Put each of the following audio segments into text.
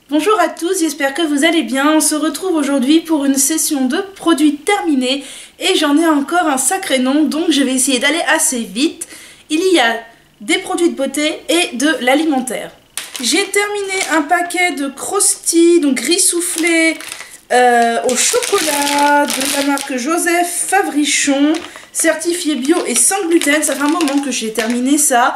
Bonjour à tous, j'espère que vous allez bien. On se retrouve aujourd'hui pour une session de produits terminés et j'en ai encore un sacré nombre, donc je vais essayer d'aller assez vite. Il y a des produits de beauté et de l'alimentaire. J'ai terminé un paquet de Krusty, donc riz soufflé au chocolat de la marque Joseph Favrichon, certifié bio et sans gluten. Ça fait un moment que j'ai terminé ça.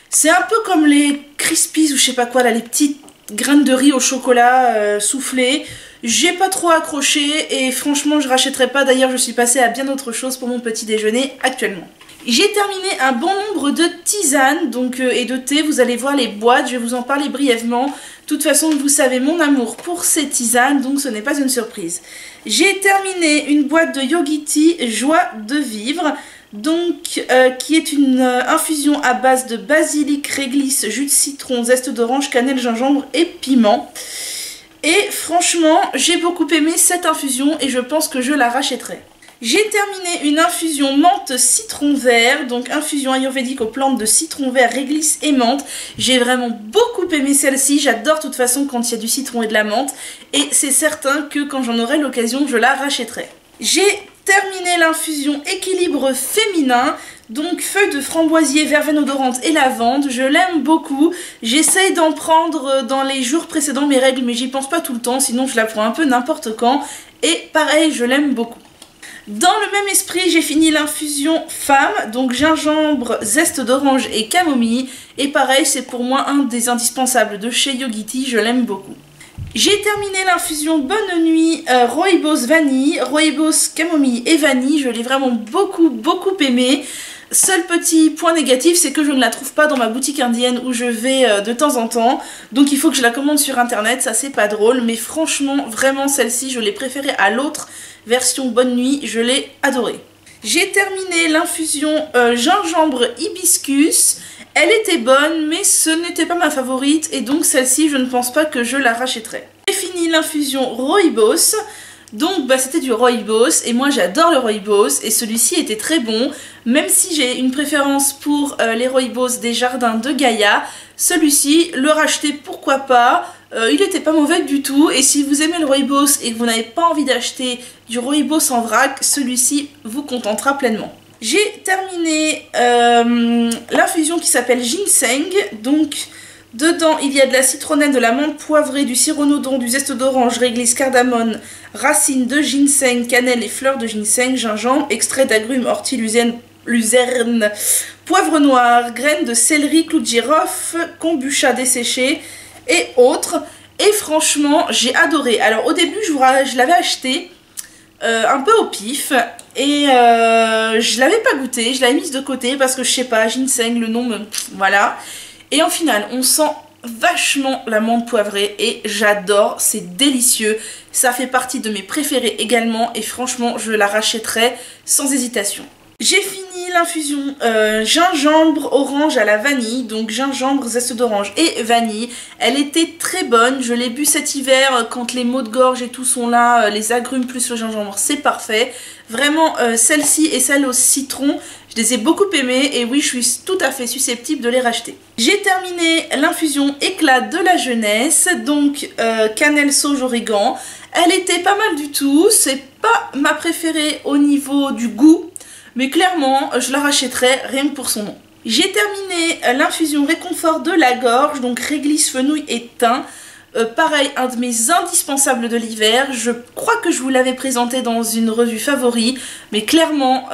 C'est un peu comme les Crispies ou je sais pas quoi là, les petites graines de riz au chocolat soufflé. J'ai pas trop accroché et franchement je rachèterai pas. D'ailleurs je suis passée à bien autre chose pour mon petit déjeuner actuellement. J'ai terminé un bon nombre de tisanes et de thé. Vous allez voir les boîtes, je vais vous en parler brièvement. De toute façon vous savez mon amour pour ces tisanes, donc ce n'est pas une surprise. J'ai terminé une boîte de Yogiti Joie de vivre. Qui est une infusion à base de basilic, réglisse, jus de citron, zeste d'orange, cannelle, gingembre et piment. Et franchement, j'ai beaucoup aimé cette infusion et je pense que je la rachèterai. J'ai terminé une infusion menthe citron vert, donc infusion ayurvédique aux plantes de citron vert, réglisse et menthe. J'ai vraiment beaucoup aimé celle-ci, j'adore de toute façon quand il y a du citron et de la menthe. Et c'est certain que quand j'en aurai l'occasion, je la rachèterai. J'ai terminé l'infusion équilibre féminin, donc feuilles de framboisier, verveine odorante et lavande. Je l'aime beaucoup, j'essaye d'en prendre dans les jours précédant mes règles, mais j'y pense pas tout le temps, sinon je la prends un peu n'importe quand. Et pareil, je l'aime beaucoup. Dans le même esprit, j'ai fini l'infusion femme, donc gingembre, zeste d'orange et camomille. Et pareil, c'est pour moi un des indispensables de chez Yogiti, je l'aime beaucoup. J'ai terminé l'infusion Bonne Nuit Rooibos vanille, Rooibos camomille et vanille. Je l'ai vraiment beaucoup aimé. Seul petit point négatif, c'est que je ne la trouve pas dans ma boutique indienne où je vais de temps en temps. Donc il faut que je la commande sur internet, ça c'est pas drôle. Mais franchement, vraiment celle-ci, je l'ai préférée à l'autre version Bonne Nuit, je l'ai adorée. J'ai terminé l'infusion gingembre hibiscus. Elle était bonne, mais ce n'était pas ma favorite, et donc celle-ci, je ne pense pas que je la rachèterai. J'ai fini l'infusion Rooibos, donc c'était du Rooibos, et moi j'adore le Rooibos, et celui-ci était très bon, même si j'ai une préférence pour les Rooibos des jardins de Gaïa. Celui-ci, le racheter, pourquoi pas, il n'était pas mauvais du tout, et si vous aimez le Rooibos et que vous n'avez pas envie d'acheter du Rooibos en vrac, celui-ci vous contentera pleinement. J'ai terminé l'infusion qui s'appelle ginseng, donc dedans il y a de la citronnelle, de la menthe poivrée, du cyronodon, du zeste d'orange, réglisse, cardamone, racines de ginseng, cannelle et fleurs de ginseng, gingembre, extrait d'agrumes, ortie, luzerne, poivre noir, graines de céleri, clous de girofle, kombucha desséché et autres. Et franchement j'ai adoré. Alors au début je l'avais acheté un peu au pif et je l'avais pas goûté, je l'avais mise de côté parce que je sais pas, ginseng, le nom voilà. Et en final on sent vachement la menthe poivrée et j'adore, c'est délicieux, ça fait partie de mes préférés également et franchement je la rachèterai sans hésitation. J'ai fini l'infusion gingembre orange à la vanille, donc gingembre, zeste d'orange et vanille. Elle était très bonne, je l'ai bu cet hiver quand les maux de gorge et tout sont là, les agrumes plus le gingembre, c'est parfait. Vraiment, celle-ci et celle au citron, je les ai beaucoup aimées et oui, je suis tout à fait susceptible de les racheter. J'ai terminé l'infusion éclat de la jeunesse, donc cannelle, sauge, origan. Elle était pas mal du tout, c'est pas ma préférée au niveau du goût, mais clairement, je la rachèterai rien que pour son nom. J'ai terminé l'infusion réconfort de la gorge, donc réglisse, fenouil et thym. Pareil, un de mes indispensables de l'hiver. Je crois que je vous l'avais présenté dans une revue favori, mais clairement,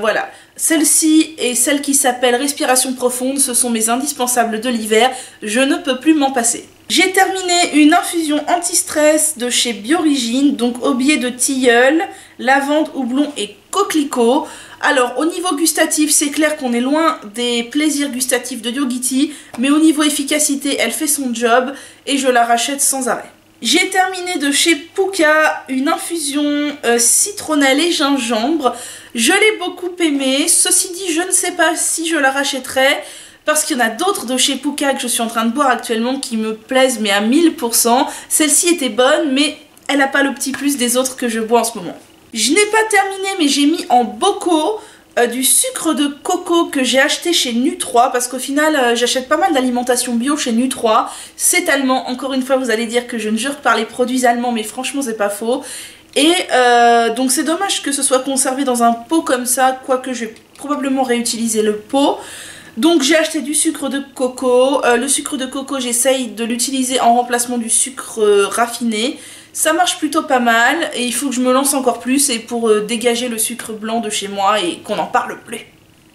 voilà. Celle-ci et celle qui s'appelle Respiration profonde, ce sont mes indispensables de l'hiver. Je ne peux plus m'en passer. J'ai terminé une infusion anti-stress de chez Biorigine, donc aubier de tilleul, lavande, houblon et coquelicot. Alors au niveau gustatif, c'est clair qu'on est loin des plaisirs gustatifs de Yogiti, mais au niveau efficacité, elle fait son job et je la rachète sans arrêt. J'ai terminé de chez Pukka une infusion citronnelle et gingembre. Je l'ai beaucoup aimée, ceci dit je ne sais pas si je la rachèterai, parce qu'il y en a d'autres de chez Pukka que je suis en train de boire actuellement qui me plaisent mais à 1000%. Celle-ci était bonne mais elle n'a pas le petit plus des autres que je bois en ce moment. Je n'ai pas terminé mais j'ai mis en bocaux du sucre de coco que j'ai acheté chez Nu3 parce qu'au final j'achète pas mal d'alimentation bio chez Nu3. C'est allemand, encore une fois vous allez dire que je ne jure que par les produits allemands mais franchement c'est pas faux. Et donc c'est dommage que ce soit conservé dans un pot comme ça, quoique je vais probablement réutiliser le pot. Donc j'ai acheté du sucre de coco. Le sucre de coco j'essaye de l'utiliser en remplacement du sucre raffiné. Ça marche plutôt pas mal et il faut que je me lance encore plus et pour dégager le sucre blanc de chez moi et qu'on n'en parle plus.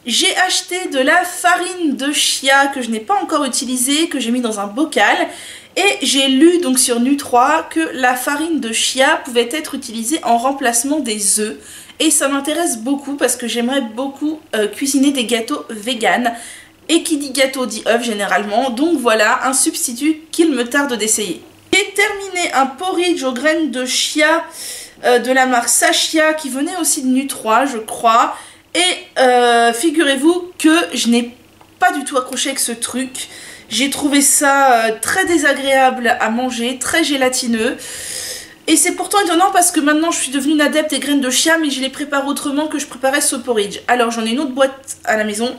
J'ai acheté de la farine de chia que je n'ai pas encore utilisée, que j'ai mis dans un bocal. Et j'ai lu donc sur Nu3 que la farine de chia pouvait être utilisée en remplacement des œufs. Et ça m'intéresse beaucoup parce que j'aimerais beaucoup cuisiner des gâteaux vegan. Et qui dit gâteau dit œuf généralement. Donc voilà un substitut qu'il me tarde d'essayer. J'ai terminé un porridge aux graines de chia de la marque Sashia qui venait aussi de Nu3 je crois. Et figurez-vous que je n'ai pas du tout accroché avec ce truc. J'ai trouvé ça très désagréable à manger, très gélatineux. Et c'est pourtant étonnant parce que maintenant je suis devenue une adepte des graines de chia mais je les prépare autrement que je préparais ce porridge. Alors j'en ai une autre boîte à la maison.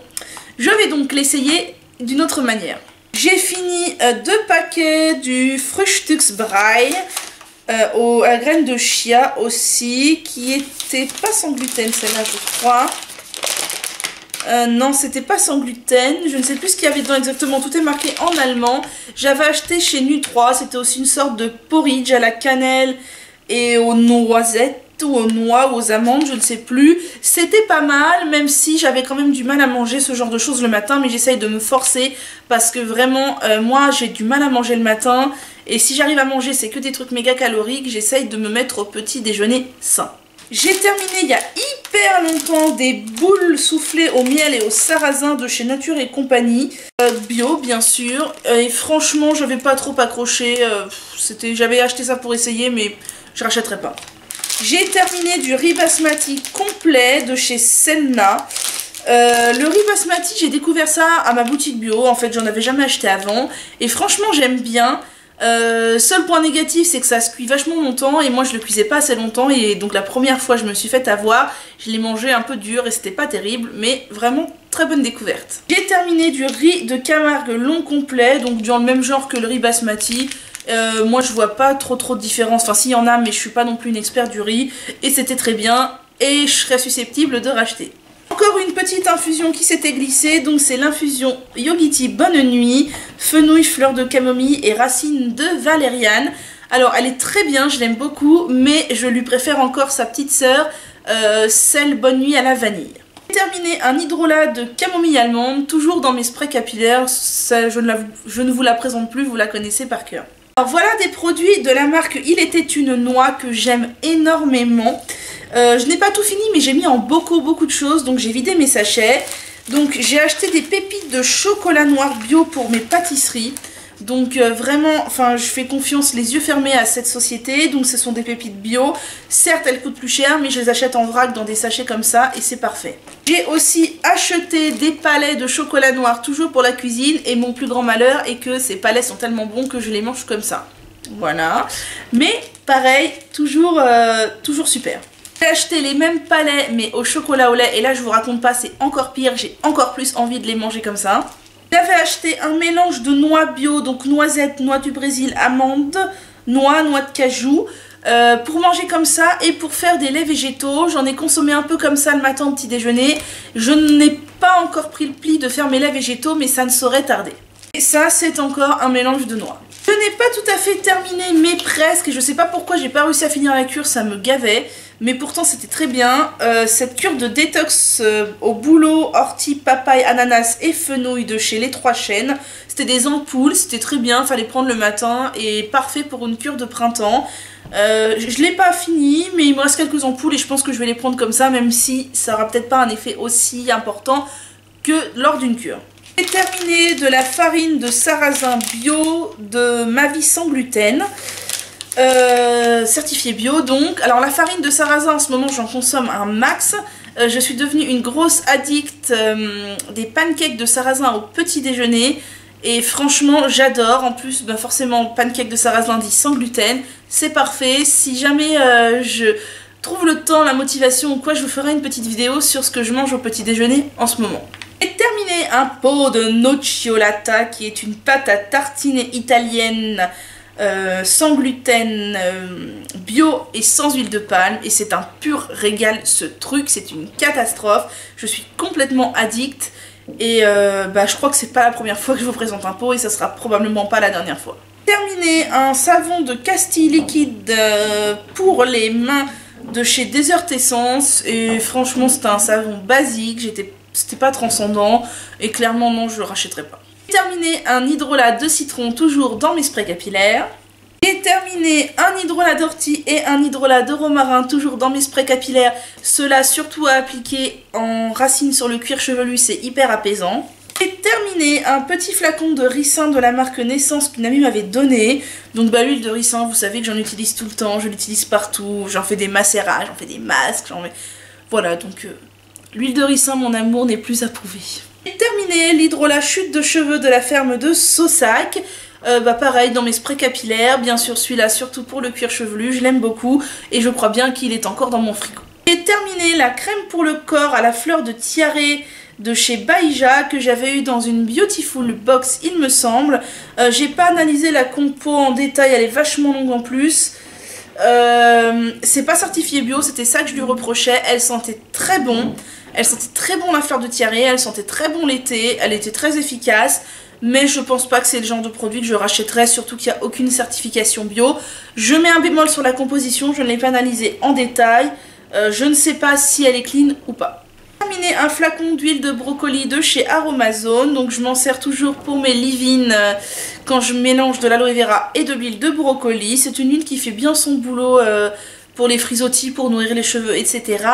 Je vais donc l'essayer d'une autre manière. J'ai fini 2 paquets du Frühstücksbrei à graines de chia aussi, qui était pas sans gluten celle-là je crois. Non, c'était pas sans gluten, je ne sais plus ce qu'il y avait dedans exactement, tout est marqué en allemand. J'avais acheté chez Nu3, c'était aussi une sorte de porridge à la cannelle et aux noisettes ou aux noix ou aux amandes, je ne sais plus. C'était pas mal, même si j'avais quand même du mal à manger ce genre de choses le matin, mais j'essaye de me forcer parce que vraiment, moi j'ai du mal à manger le matin et si j'arrive à manger c'est que des trucs méga caloriques, j'essaye de me mettre au petit déjeuner sain. J'ai terminé il y a hyper longtemps des boules soufflées au miel et au sarrasin de chez Nature et Compagnie. Bio bien sûr. Et franchement j'avais pas trop accroché. J'avais acheté ça pour essayer mais je rachèterai pas. J'ai terminé du riz basmati complet de chez Selna. Le riz basmati j'ai découvert ça à ma boutique bio. En fait j'en avais jamais acheté avant. Et franchement j'aime bien. Seul point négatif c'est que ça se cuit vachement longtemps et moi je le cuisais pas assez longtemps et donc la première fois je me suis fait avoir, je l'ai mangé un peu dur et c'était pas terrible mais vraiment très bonne découverte. J'ai terminé du riz de Camargue long complet, donc dans le même genre que le riz basmati. Moi je vois pas trop de différence, enfin s'il y en a mais je suis pas non plus une experte du riz et c'était très bien et je serais susceptible de racheter. Encore une petite infusion qui s'était glissée, donc c'est l'infusion Yogiti Bonne Nuit, fenouil, fleur de camomille et racines de valériane. Alors elle est très bien, je l'aime beaucoup, mais je lui préfère encore sa petite sœur, celle Bonne Nuit à la vanille. J'ai terminé un hydrolat de camomille allemande, toujours dans mes sprays capillaires, ça, je ne vous la présente plus, vous la connaissez par cœur. Alors voilà des produits de la marque Il était une noix que j'aime énormément. Je n'ai pas tout fini mais j'ai mis en beaucoup de choses, donc j'ai vidé mes sachets. Donc j'ai acheté des pépites de chocolat noir bio pour mes pâtisseries. Donc vraiment, enfin je fais confiance les yeux fermés à cette société. Donc ce sont des pépites bio. Certes elles coûtent plus cher mais je les achète en vrac dans des sachets comme ça et c'est parfait. J'ai aussi acheté des palets de chocolat noir toujours pour la cuisine. Et mon plus grand malheur est que ces palets sont tellement bons que je les mange comme ça. Voilà. Mais pareil, toujours super. J'ai acheté les mêmes palets mais au chocolat au lait et là je vous raconte pas, c'est encore pire, j'ai encore plus envie de les manger comme ça. J'avais acheté un mélange de noix bio, donc noisettes, noix du Brésil, amandes, noix de cajou, pour manger comme ça et pour faire des laits végétaux. J'en ai consommé un peu comme ça le matin au petit déjeuner. Je n'ai pas encore pris le pli de faire mes laits végétaux mais ça ne saurait tarder. Et ça c'est encore un mélange de noix. Je n'ai pas tout à fait terminé mais presque et je sais pas pourquoi j'ai pas réussi à finir la cure, ça me gavait. Mais pourtant c'était très bien. Cette cure de détox au bouleau, ortie, papaye, ananas et fenouil de chez Les Trois Chênes. C'était des ampoules, c'était très bien, fallait prendre le matin et parfait pour une cure de printemps. Je l'ai pas fini mais il me reste quelques ampoules et je pense que je vais les prendre comme ça même si ça aura peut-être pas un effet aussi important que lors d'une cure. J'ai terminé de la farine de sarrasin bio de Ma Vie Sans Gluten. Certifié bio donc. Alors la farine de sarrasin en ce moment j'en consomme un max. Je suis devenue une grosse addict des pancakes de sarrasin au petit déjeuner. Et franchement j'adore. En plus forcément pancakes de sarrasin dit sans gluten. C'est parfait. Si jamais trouve le temps, la motivation ou quoi, je vous ferai une petite vidéo sur ce que je mange au petit déjeuner en ce moment. Et terminé un pot de nocciolata qui est une pâte à tartiner italienne sans gluten, bio et sans huile de palme, et c'est un pur régal ce truc, c'est une catastrophe, je suis complètement addict et je crois que c'est pas la première fois que je vous présente un pot et ça sera probablement pas la dernière fois. Terminé un savon de Castille liquide pour les mains de chez Desert Essence, et franchement c'était un savon basique, c'était pas transcendant et clairement non, je le rachèterai pas. Terminé un hydrolat de citron toujours dans mes sprays capillaires. J'ai terminé un hydrolat d'ortie et un hydrolat de romarin toujours dans mes sprays capillaires. Cela surtout à appliquer en racine sur le cuir chevelu, c'est hyper apaisant. J'ai terminé un petit flacon de ricin de la marque Naissance qu'une amie m'avait donné. Donc l'huile de ricin, vous savez que j'en utilise tout le temps, je l'utilise partout, j'en fais des macérages, j'en fais des masques, voilà, donc l'huile de ricin, mon amour, n'est plus à prouver. J'ai terminé l'hydrolat chute de cheveux de la ferme de Saussac. Pareil, dans mes sprays capillaires, bien sûr celui-là surtout pour le cuir chevelu, je l'aime beaucoup et je crois bien qu'il est encore dans mon frigo. J'ai terminé la crème pour le corps à la fleur de tiare de chez Baija que j'avais eu dans une Beautiful Box il me semble. J'ai pas analysé la compo en détail, elle est vachement longue en plus. C'est pas certifié bio, c'était ça que je lui reprochais. Elle sentait très bon, elle sentait très bon la fleur de tiare, elle sentait très bon l'été, elle était très efficace. Mais je pense pas que c'est le genre de produit que je rachèterais, surtout qu'il n'y a aucune certification bio. Je mets un bémol sur la composition, je ne l'ai pas analysée en détail. Je ne sais pas si elle est clean ou pas. J'ai terminé un flacon d'huile de brocoli de chez Aromazone. Donc je m'en sers toujours pour mes leave-in quand je mélange de l'aloe vera et de l'huile de brocoli. C'est une huile qui fait bien son boulot pour les frisottis, pour nourrir les cheveux, etc.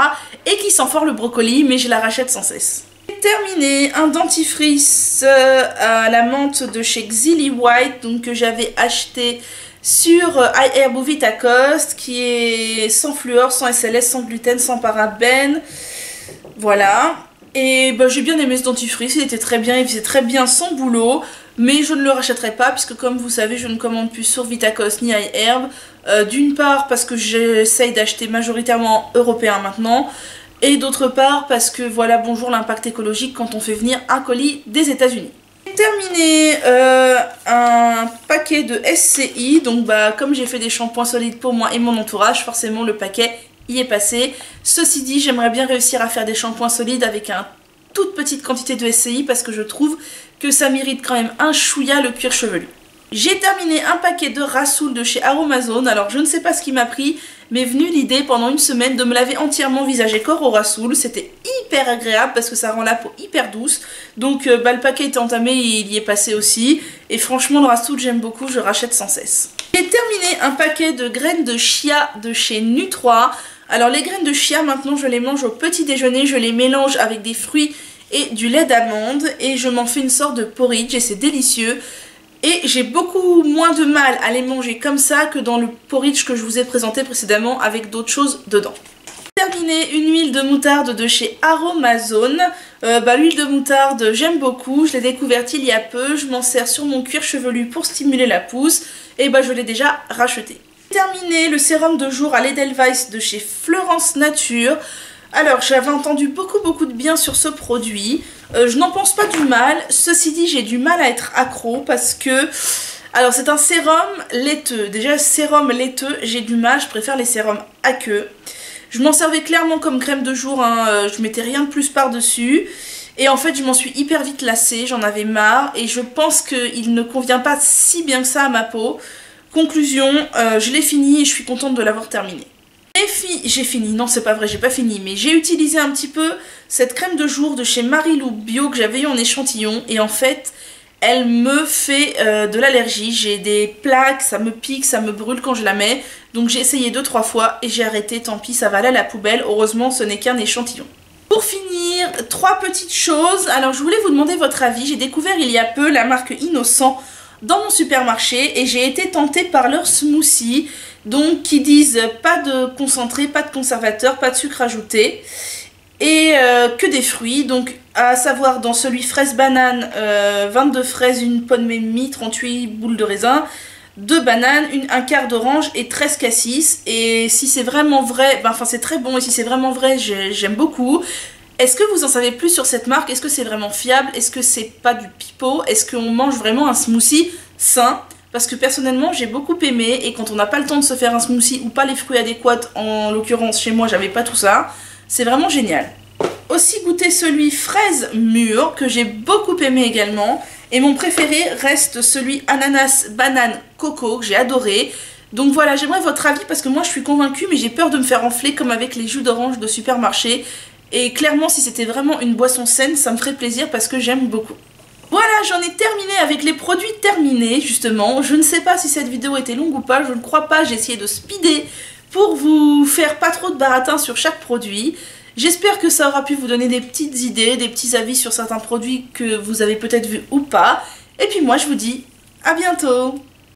Et qui sent fort le brocoli, mais je la rachète sans cesse. Terminé un dentifrice à la menthe de chez Xilly White, donc que j'avais acheté sur iHerb ou Vitacost, qui est sans fluor, sans SLS, sans gluten, sans parabènes. Voilà. Et j'ai bien aimé ce dentifrice, il était très bien, il faisait très bien son boulot, mais je ne le rachèterai pas puisque comme vous savez je ne commande plus sur Vitacost ni iHerb. D'une part parce que j'essaye d'acheter majoritairement européen maintenant, et d'autre part parce que voilà, bonjour l'impact écologique quand on fait venir un colis des États-Unis. J'ai terminé un paquet de SCI, donc comme j'ai fait des shampoings solides pour moi et mon entourage, forcément le paquet y est passé. Ceci dit, j'aimerais bien réussir à faire des shampoings solides avec une toute petite quantité de SCI parce que je trouve que ça mérite quand même un chouïa le cuir chevelu. J'ai terminé un paquet de Rassoul de chez Aromazone. Alors je ne sais pas ce qui m'a pris, m'est venue l'idée pendant une semaine de me laver entièrement visage et corps au Rassoul. C'était hyper agréable parce que ça rend la peau hyper douce. Donc le paquet était entamé et il y est passé aussi. Et franchement le Rassoul j'aime beaucoup, je rachète sans cesse. J'ai terminé un paquet de graines de chia de chez Nu3. Alors les graines de chia maintenant je les mange au petit déjeuner, je les mélange avec des fruits et du lait d'amande et je m'en fais une sorte de porridge et c'est délicieux. Et j'ai beaucoup moins de mal à les manger comme ça que dans le porridge que je vous ai présenté précédemment avec d'autres choses dedans. Terminé une huile de moutarde de chez Aromazone. L'huile de moutarde j'aime beaucoup, je l'ai découverte il y a peu, je m'en sers sur mon cuir chevelu pour stimuler la pousse et je l'ai déjà racheté. Terminé le sérum de jour à l'Edelweiss de chez Florence Nature. Alors j'avais entendu beaucoup de bien sur ce produit, je n'en pense pas du mal, ceci dit j'ai du mal à être accro parce que, alors c'est un sérum laiteux, déjà sérum laiteux j'ai du mal, je préfère les sérums aqueux. Je m'en servais clairement comme crème de jour, je mettais rien de plus par dessus et en fait je m'en suis hyper vite lassée, j'en avais marre et je pense qu'il ne convient pas si bien que ça à ma peau. Conclusion, je l'ai fini et je suis contente de l'avoir terminé. J'ai fini, non c'est pas vrai, j'ai pas fini, mais j'ai utilisé un petit peu cette crème de jour de chez Marilou Bio que j'avais eu en échantillon et en fait elle me fait de l'allergie, j'ai des plaques, ça me pique, ça me brûle quand je la mets, donc j'ai essayé 2-3 fois et j'ai arrêté, tant pis ça va aller à la poubelle, heureusement ce n'est qu'un échantillon. Pour finir, 3 petites choses, alors je voulais vous demander votre avis, j'ai découvert il y a peu la marque Innocent dans mon supermarché et j'ai été tentée par leur smoothie, donc qui disent pas de concentré, pas de conservateur, pas de sucre ajouté et que des fruits, donc à savoir dans celui fraise banane, 22 fraises, une pomme et demie, 38 boules de raisin, 2 bananes, un quart d'orange et 13 cassis. Et si c'est vraiment vrai, enfin c'est très bon, et si c'est vraiment vrai, j'aime beaucoup. Est-ce que vous en savez plus sur cette marque? Est-ce que c'est vraiment fiable? Est-ce que c'est pas du pipeau? Est-ce qu'on mange vraiment un smoothie sain? Parce que personnellement j'ai beaucoup aimé, et quand on n'a pas le temps de se faire un smoothie ou pas les fruits adéquats, en l'occurrence chez moi j'avais pas tout ça, c'est vraiment génial. Aussi goûté celui fraise mûre que j'ai beaucoup aimé également, et mon préféré reste celui ananas banane coco que j'ai adoré. Donc voilà, j'aimerais votre avis parce que moi je suis convaincue, mais j'ai peur de me faire enfler comme avec les jus d'orange de supermarché. Et clairement, si c'était vraiment une boisson saine, ça me ferait plaisir parce que j'aime beaucoup. Voilà, j'en ai terminé avec les produits terminés, justement. Je ne sais pas si cette vidéo était longue ou pas, je ne crois pas. J'ai essayé de speeder pour vous faire pas trop de baratin sur chaque produit. J'espère que ça aura pu vous donner des petites idées, des petits avis sur certains produits que vous avez peut-être vus ou pas. Et puis moi, je vous dis à bientôt!